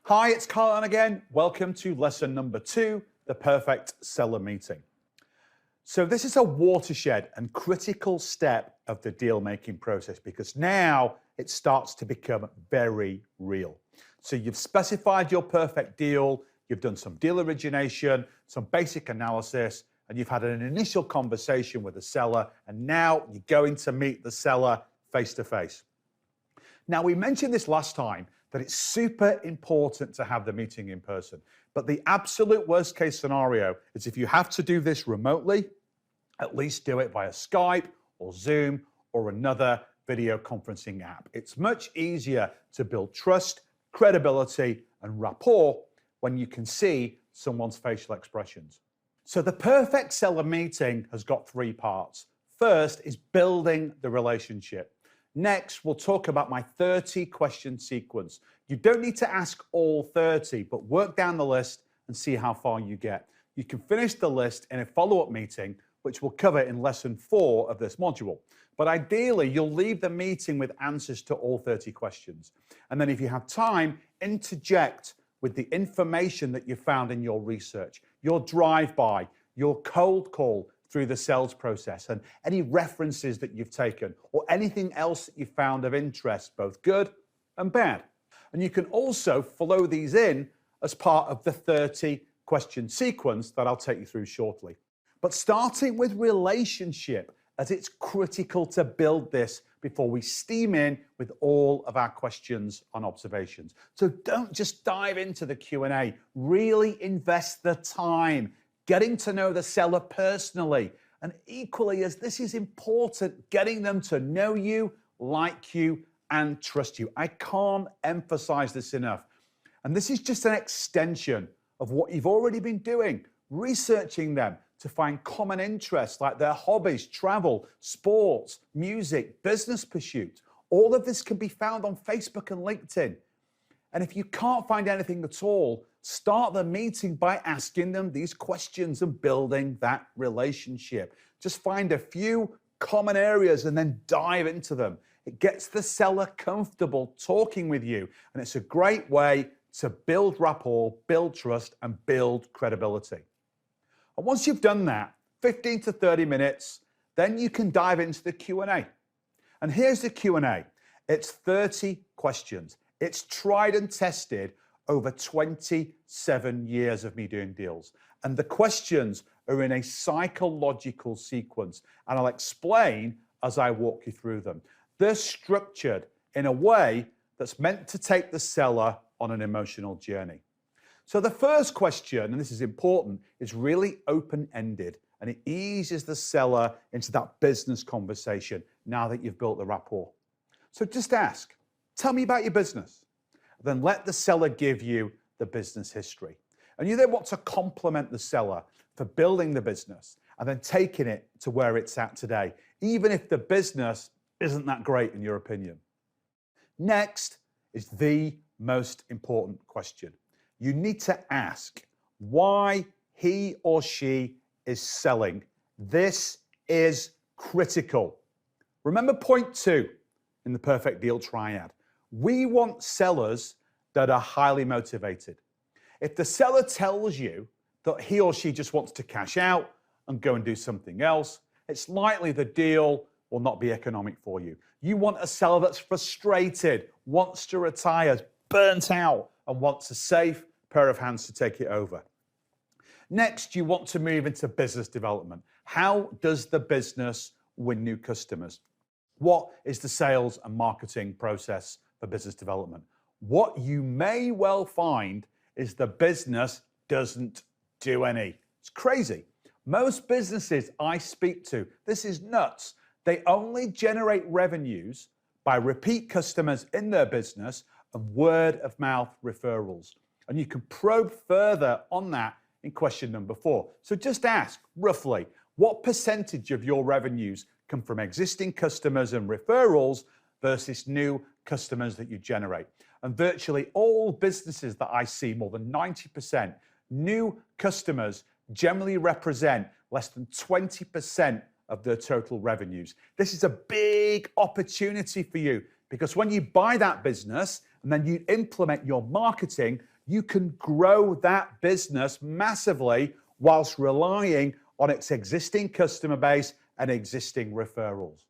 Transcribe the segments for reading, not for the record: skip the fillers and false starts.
Hi, it's Carl again. Welcome to lesson number 2, the perfect seller meeting. So this is a watershed and critical step of the deal-making process because now it starts to become very real. So you've specified your perfect deal, you've done some deal origination, some basic analysis, and you've had an initial conversation with the seller, and now you're going to meet the seller face to face. Now, we mentioned this last time that it's super important to have the meeting in person, but the absolute worst case scenario is if you have to do this remotely, at least do it via Skype or Zoom or another video conferencing app. It's much easier to build trust, credibility, and rapport when you can see someone's facial expressions. So the perfect seller meeting has got 3 parts. First is building the relationship. Next, we'll talk about my 30 question sequence. You don't need to ask all 30, but work down the list and see how far you get. You can finish the list in a follow-up meeting, which we'll cover in lesson 4 of this module. But ideally, you'll leave the meeting with answers to all 30 questions. And then if you have time, interject with the information that you found in your research, your drive-by, your cold call through the sales process, and any references that you've taken or anything else that you found of interest, both good and bad. And you can also follow these in as part of the 30 question sequence that I'll take you through shortly. But starting with relationship, as it's critical to build this before we steam in with all of our questions and observations. So don't just dive into the Q&A, really invest the time getting to know the seller personally. And equally as this is important, getting them to know you, like you, and trust you. I can't emphasize this enough. And this is just an extension of what you've already been doing, researching them to find common interests like their hobbies, travel, sports, music, business pursuit. All of this can be found on Facebook and LinkedIn. And if you can't find anything at all, start the meeting by asking them these questions and building that relationship. Just find a few common areas and then dive into them. It gets the seller comfortable talking with you, and it's a great way to build rapport, build trust, and build credibility. And once you've done that, 15 to 30 minutes, then you can dive into the Q&A. And here's the Q&A. It's 30 questions. It's tried and tested over 27 years of me doing deals. And the questions are in a psychological sequence, and I'll explain as I walk you through them. They're structured in a way that's meant to take the seller on an emotional journey. So the first question, and this is important, is really open-ended, and it eases the seller into that business conversation now that you've built the rapport. So just ask, tell me about your business. Then let the seller give you the business history. And you then want to compliment the seller for building the business and then taking it to where it's at today, even if the business isn't that great in your opinion. Next is the most important question. You need to ask why he or she is selling. This is critical. Remember point 2 in the perfect deal triad. We want sellers that are highly motivated. If the seller tells you that he or she just wants to cash out and go and do something else, it's likely the deal will not be economic for you. You want a seller that's frustrated, wants to retire, burnt out, and wants a safe pair of hands to take it over. Next, you want to move into business development. How does the business win new customers? What is the sales and marketing process for business development? What you may well find is the business doesn't do any. It's crazy. Most businesses I speak to, this is nuts. They only generate revenues by repeat customers in their business and word of mouth referrals. And you can probe further on that in question number 4. So just ask, roughly, what percentage of your revenues come from existing customers and referrals versus new customers that you generate? And virtually all businesses that I see, more than 90%, new customers generally represent less than 20% of their total revenues. This is a big opportunity for you Because when you buy that business and then you implement your marketing, you can grow that business massively whilst relying on its existing customer base and existing referrals.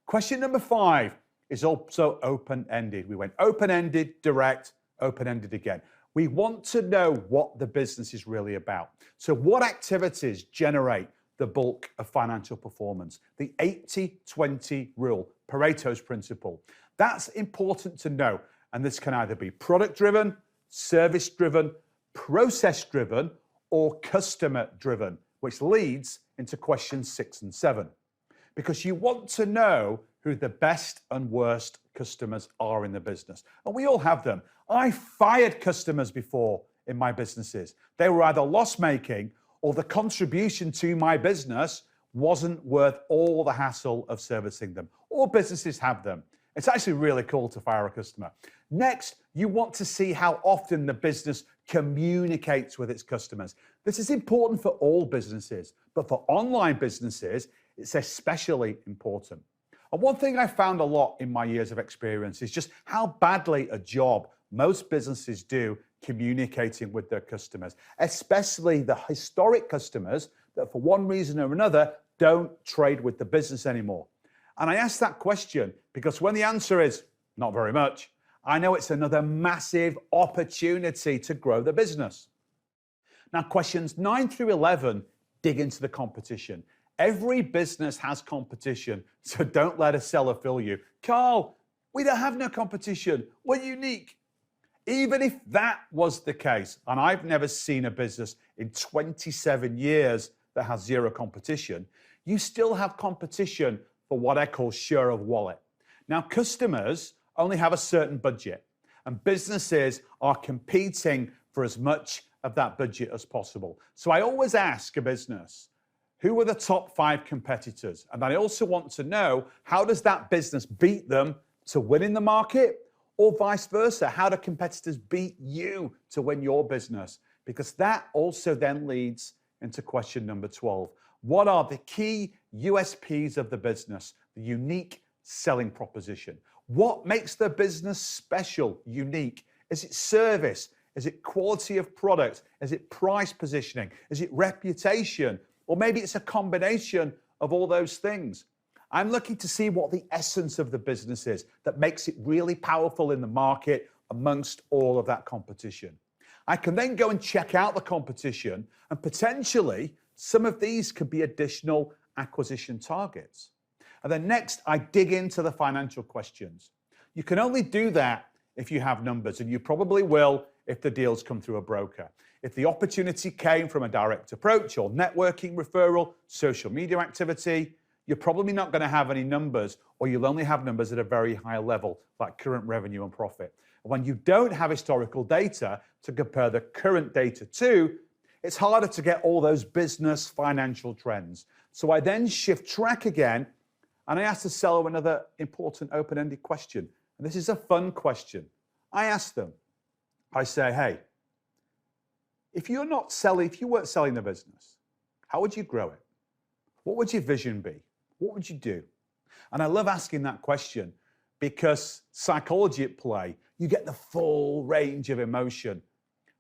Question number 5 is also open-ended. We went open-ended, direct, open-ended again. We want to know what the business is really about. So what activities generate the bulk of financial performance? The 80-20 rule, Pareto's principle. That's important to know. And this can either be product-driven, service-driven, process-driven, or customer-driven, which leads into questions 6 and 7. Because you want to know who the best and worst customers are in the business. And we all have them. I fired customers before in my businesses. They were either loss-making or the contribution to my business wasn't worth all the hassle of servicing them. All businesses have them. It's actually really cool to fire a customer. Next, you want to see how often the business communicates with its customers. This is important for all businesses, but for online businesses, it's especially important. And one thing I found a lot in my years of experience is just how badly a job most businesses do communicating with their customers, especially the historic customers that for one reason or another don't trade with the business anymore. And I ask that question because when the answer is not very much, I know it's another massive opportunity to grow the business. Now, questions 9 through 11 dig into the competition. Every business has competition, so don't let a seller fool you. Carl, we don't have no competition. We're unique. Even if that was the case, and I've never seen a business in 27 years that has zero competition, you still have competition for what I call share of wallet. Now, customers only have a certain budget, and businesses are competing for as much of that budget as possible. So I always ask a business, who are the top 5 competitors? And I also want to know, how does that business beat them to win in the market? Or vice versa, how do competitors beat you to win your business? Because that also then leads into question number 12. What are the key USPs of the business, the unique selling proposition? What makes the business special, unique? Is it service? Is it quality of product? Is it price positioning? Is it reputation? Or maybe it's a combination of all those things. I'm looking to see what the essence of the business is that makes it really powerful in the market amongst all of that competition. I can then go and check out the competition, and potentially some of these could be additional acquisition targets. And then next, I dig into the financial questions. You can only do that if you have numbers, and you probably will if the deals come through a broker. If the opportunity came from a direct approach or networking referral, social media activity, you're probably not going to have any numbers, or you'll only have numbers at a very high level, like current revenue and profit. When you don't have historical data to compare the current data to, it's harder to get all those business financial trends. So I then shift track again, and I ask the seller another important open-ended question. And this is a fun question. I ask them, I say, hey, if you weren't selling the business, how would you grow it? What would your vision be? What would you do? And I love asking that question because psychology at play, you get the full range of emotion.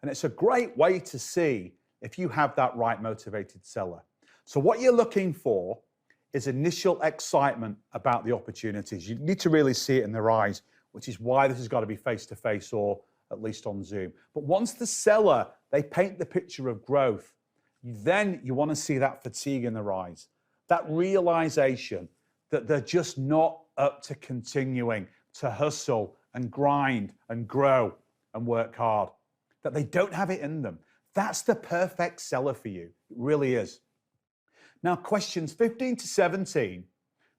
And it's a great way to see if you have that right motivated seller. So what you're looking for is initial excitement about the opportunities. You need to really see it in their eyes, which is why this has got to be face-to-face or at least on Zoom. But once the seller, they paint the picture of growth, then you want to see that fatigue in their eyes, that realization that they're just not up to continuing to hustle and grind and grow and work hard, that they don't have it in them. That's the perfect seller for you. It really is. Now, questions 15 to 17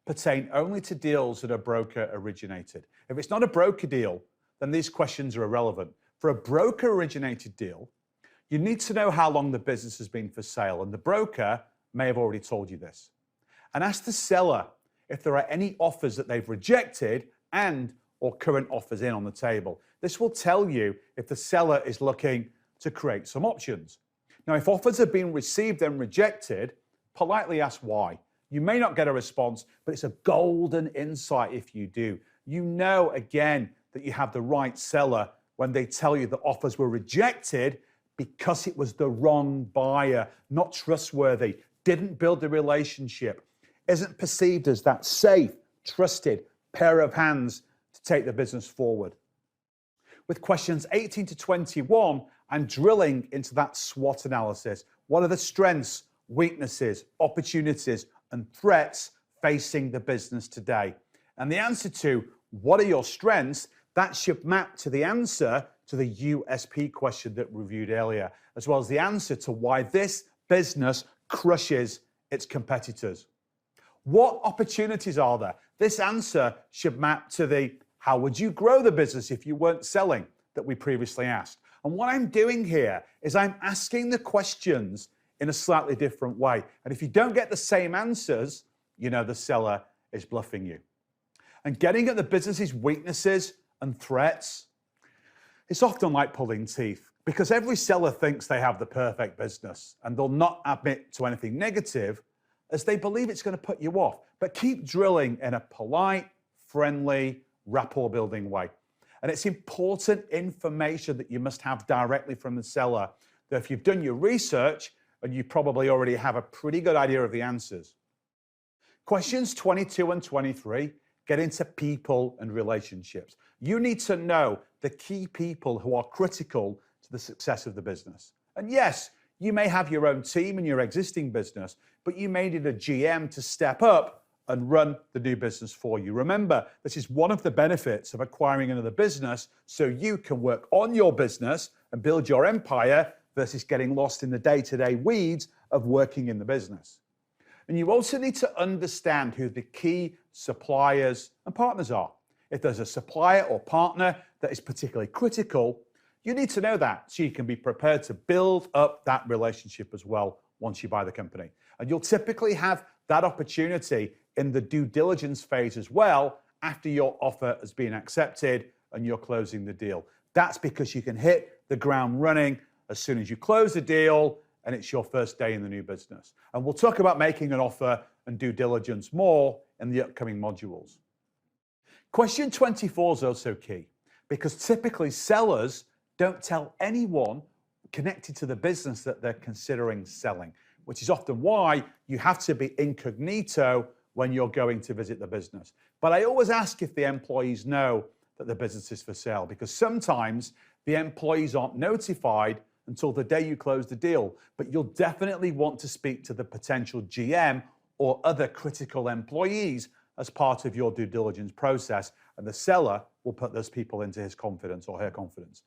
pertain only to deals that are broker originated. If it's not a broker deal, then these questions are irrelevant. For a broker originated deal, you need to know how long the business has been for sale, and the broker may have already told you this. And ask the seller if there are any offers that they've rejected and or current offers in on the table. This will tell you if the seller is looking to create some options. Now, if offers have been received and rejected, politely ask why. You may not get a response, but it's a golden insight if you do. You know, again, that you have the right seller when they tell you the offers were rejected because it was the wrong buyer, not trustworthy, didn't build the relationship, isn't perceived as that safe, trusted pair of hands to take the business forward. With questions 18 to 21, I'm drilling into that SWOT analysis. What are the strengths, weaknesses, opportunities, and threats facing the business today? And the answer to what are your strengths, that should map to the answer to the USP question that we reviewed earlier, as well as the answer to why this business crushes its competitors. What opportunities are there? This answer should map to the how would you grow the business if you weren't selling that we previously asked. And what I'm doing here is I'm asking the questions in a slightly different way. And if you don't get the same answers, you know the seller is bluffing you. And getting at the business's weaknesses and threats, it's often like pulling teeth because every seller thinks they have the perfect business and they'll not admit to anything negative as they believe it's going to put you off. But keep drilling in a polite, friendly, rapport building way. And it's important information that you must have directly from the seller, that if you've done your research and you probably already have a pretty good idea of the answers. Questions 22 and 23 get into people and relationships. You need to know the key people who are critical to the success of the business. And yes, you may have your own team in your existing business, but you may need a GM to step up and run the new business for you. Remember, this is one of the benefits of acquiring another business, so you can work on your business and build your empire versus getting lost in the day-to-day weeds of working in the business. And you also need to understand who the key suppliers and partners are. If there's a supplier or partner that is particularly critical, you need to know that so you can be prepared to build up that relationship as well once you buy the company. And you'll typically have that opportunity in the due diligence phase as well after your offer has been accepted and you're closing the deal. That's because you can hit the ground running as soon as you close the deal and it's your first day in the new business. And we'll talk about making an offer and due diligence more in the upcoming modules. Question 24 is also key because typically sellers don't tell anyone connected to the business that they're considering selling, which is often why you have to be incognito when you're going to visit the business. But I always ask if the employees know that the business is for sale, because sometimes the employees aren't notified until the day you close the deal. But you'll definitely want to speak to the potential GM or other critical employees as part of your due diligence process, and the seller will put those people into his confidence or her confidence.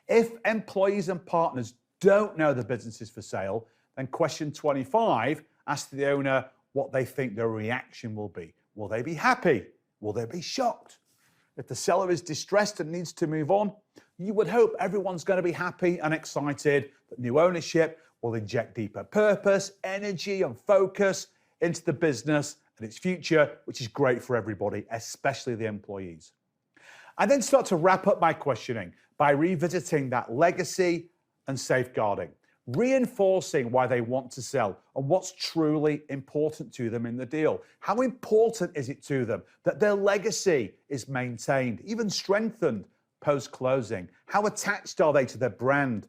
If employees and partners don't know the business is for sale, then question 25 asks the owner what they think their reaction will be. Will they be happy? Will they be shocked? If the seller is distressed and needs to move on, you would hope everyone's going to be happy and excited that new ownership will inject deeper purpose, energy, and focus into the business and its future, which is great for everybody, especially the employees. I then start to wrap up my questioning by revisiting that legacy and safeguarding, reinforcing why they want to sell and what's truly important to them in the deal. How important is it to them that their legacy is maintained, even strengthened post-closing? How attached are they to their brand?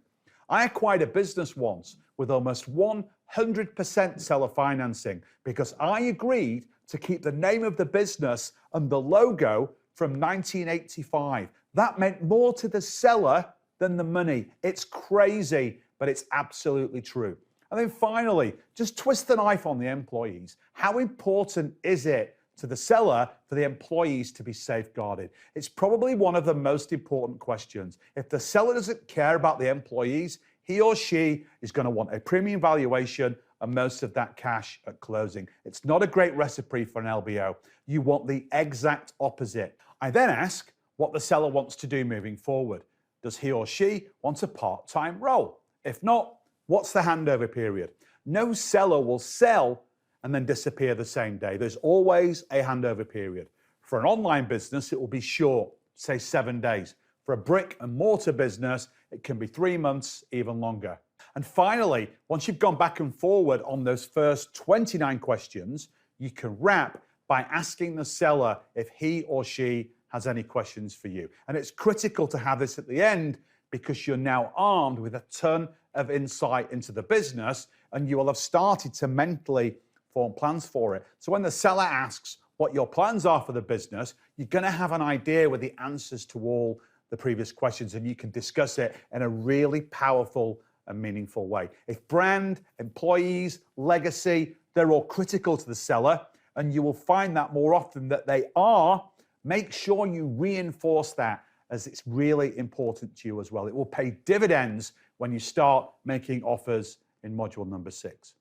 I acquired a business once with almost 100% seller financing because I agreed to keep the name of the business and the logo from 1985. That meant more to the seller than the money. It's crazy, but it's absolutely true. And then finally, just twist the knife on the employees. How important is it to the seller for the employees to be safeguarded? It's probably one of the most important questions. If the seller doesn't care about the employees, he or she is going to want a premium valuation and most of that cash at closing. It's not a great recipe for an LBO. You want the exact opposite. I then ask what the seller wants to do moving forward. Does he or she want a part-time role? If not, what's the handover period? No seller will sell and then disappear the same day. There's always a handover period. For an online business, it will be short, say 7 days. For a brick and mortar business, it can be 3 months, even longer. And finally, once you've gone back and forward on those first 29 questions, you can wrap by asking the seller if he or she has any questions for you. And it's critical to have this at the end because you're now armed with a ton of insight into the business and you will have started to mentally form plans for it. So when the seller asks what your plans are for the business, you're going to have an idea with the answers to all the previous questions and you can discuss it in a really powerful and meaningful way. If brand, employees, legacy, they're all critical to the seller, and you will find that more often that they are, make sure you reinforce that as it's really important to you as well. It will pay dividends when you start making offers in module number 6.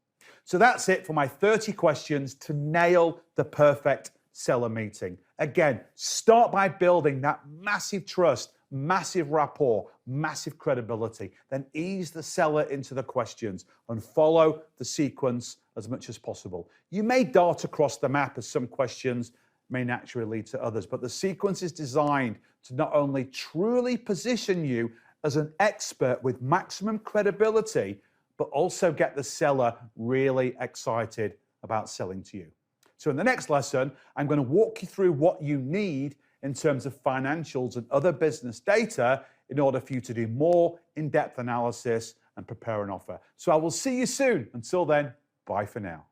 So that's it for my 30 questions to nail the perfect seller meeting. Again, start by building that massive trust, massive rapport, massive credibility. Then ease the seller into the questions and follow the sequence as much as possible. You may dart across the map as some questions may naturally lead to others, but the sequence is designed to not only truly position you as an expert with maximum credibility, but also get the seller really excited about selling to you. So in the next lesson, I'm going to walk you through what you need in terms of financials and other business data in order for you to do more in-depth analysis and prepare an offer. So I will see you soon. Until then, bye for now.